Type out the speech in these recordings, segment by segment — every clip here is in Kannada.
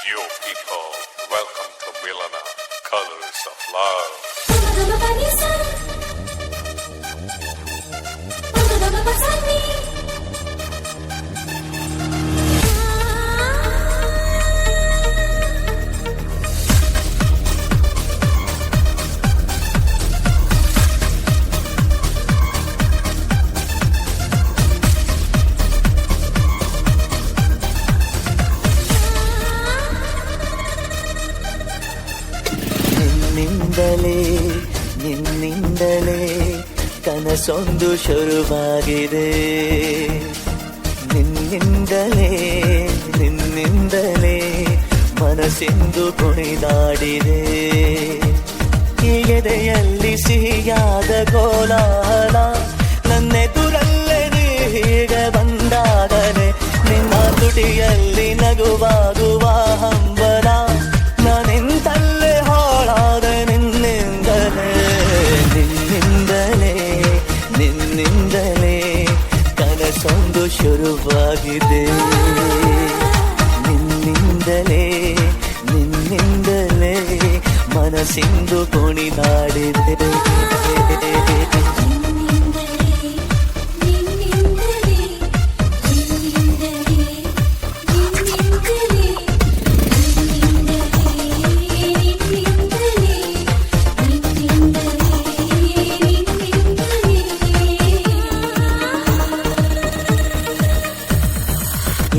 Yo people, welcome to Milana, Colors of Love. ನಿನ್ನಿಂದಲೇ ಕನಸೊಂದು ಶುರುವಾಗಿದೆ. ನಿನ್ನಿಂದಲೇ ಮನಸ್ಸಿಂದು ಕುಣಿದಾಡಿದೆ. ಈ ಎದೆಯಲ್ಲಿ ಸಿಹಿಯಾದ ಕೋಲಾಹಲ, ನನ್ನೆದುರಲ್ಲೇ ನೀ ಹೀಗೆ ಬಂದಾಗಲೇ ನಿನ್ನ ತುಟಿಯಲ್ಲಿ ನಗುವಾಗುವ ಹಂಬಲ. ನಾನಿಂತಲ್ಲೇ ಹಾಳಾದ ನಿನ್ನಿಂದಲೇ ಕನಸೊಂದು ಶುರುವಾಗಿದೆ. ನಿನ್ನಿಂದಲೇ ಮನಸ್ಸಿಂದು ಕುಣಿದಾಡಿದೆ.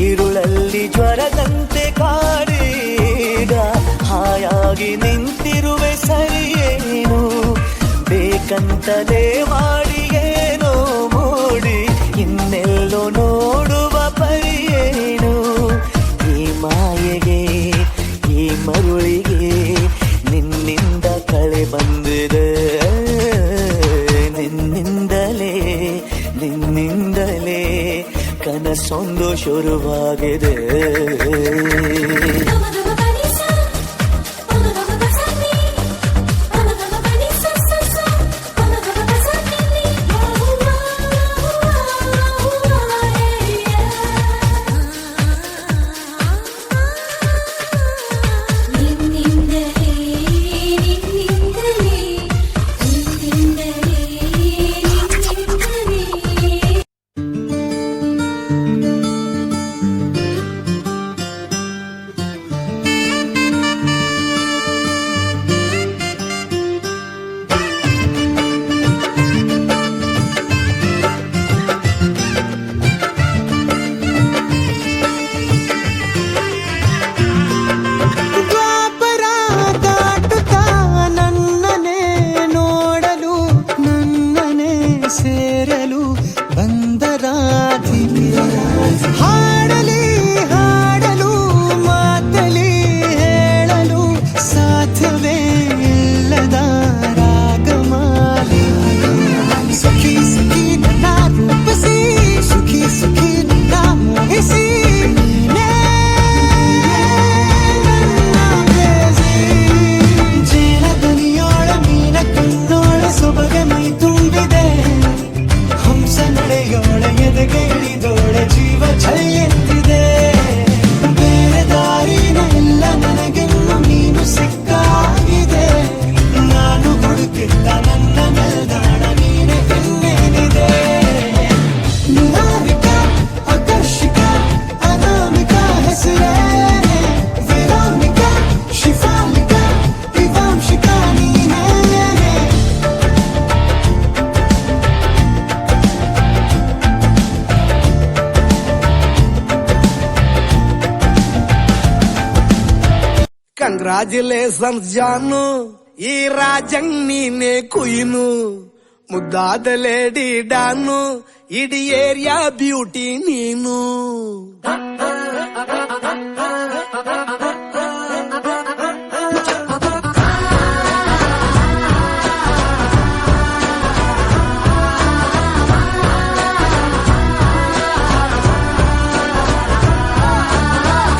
ഇരുളಲ್ಲಿ ಜ್ವರದಂತೆ ಕಾಡೀಗ ಹಾಯಾಗಿ ನಿಂತಿರುವೆ ಸರಿಯೇನು, ಬೇಕಂತಲೇ ಮಾಡಿ ಏನೋ ಮೂಡಿ ಇನ್ನೆಲ್ಲೋ ನೋಡುವ ಪರಿಯೇನು. ಈ ಮಾಯೆಗೆ ಈ ಮರುಳಿಗೆ ನಿನ್ನಿಂದ ಕಳೆ ಬಂದಿದೆ. ನಿನ್ನಿಂದಲೇ ಕನಸೊಂದು ಶುರುವಾಗಿದೆ. ಹಾಡಲು ಮಾತಲಿ ಹೇಳಲು ಸಾಧ್ಯವೇ ಇಲ್ಲದ ರಾಗಮಾಲಿ. ಸುಖಿ ಸುಖಿ ನನ್ನ ರೂಪಿಸಿ, ಸುಖಿ ಸುಖಿ ನನ್ನ ಮೋಹಿಸಿ, ಜೇಲದನಿಯೋಳ ಮೀನ ಕಣ್ಣೋಳ ಸೊಬಗೆ ಮೈ ತುಂಬಿದೆ. ಹಂಸ ನಡೆಯೋಳ ಎದೆಗೆ ಇಳಿದೋಳೆ ಜೀವ ಛಾಯೆಂತಿದೆ. ಬೇರೆ ದಾರಿನ ಇಲ್ಲ ನನಗೆನ್ನು ನೀನು ಸಿಕ್ಕಾಗಿದೆ. ನಾನು ಹುಡುಕಿದ್ದ ನನ್ನ ನಿಲ್ದಾಣ ನೀನೆ ಇನ್ನೇನಿದೆ. ನಿಹಾರಿಕ ಆಕರ್ಷಿಕ ಅನಾಮಿಕ ಹೆಸರೇ ವಿರಾಮಿಕ ಶಿಫಾಲಿಕ ವಿವಾಂಶಿಕ ನೀನೇ. ಕಂಗ್ರಾಚುಲೇಷನ್ಸ್ ಜಾನು, ಈ ರಾಜಂಗ್ ನೀನೆ ಕುಯ್ನು. ಮುದ್ದಾದ ಲೇಡಿ ಡಾನು, ಇಡೀ ಏರಿಯಾ ಬ್ಯೂಟಿ ನೀನು.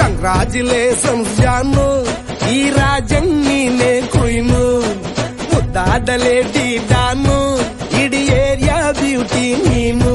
ಕಂಗ್ರಾಚುಲೇಷನ್ಸ್ ಜಾನು, ಈ ರಾಜಂಗ್ ನೀನೆ ಕುಯ್ನು. ಮುದ್ದಾದ ಲೇಡಿ ಡಾನು, ಇಡೀ ಏರಿಯಾ ಬ್ಯೂಟಿ ನೀನು.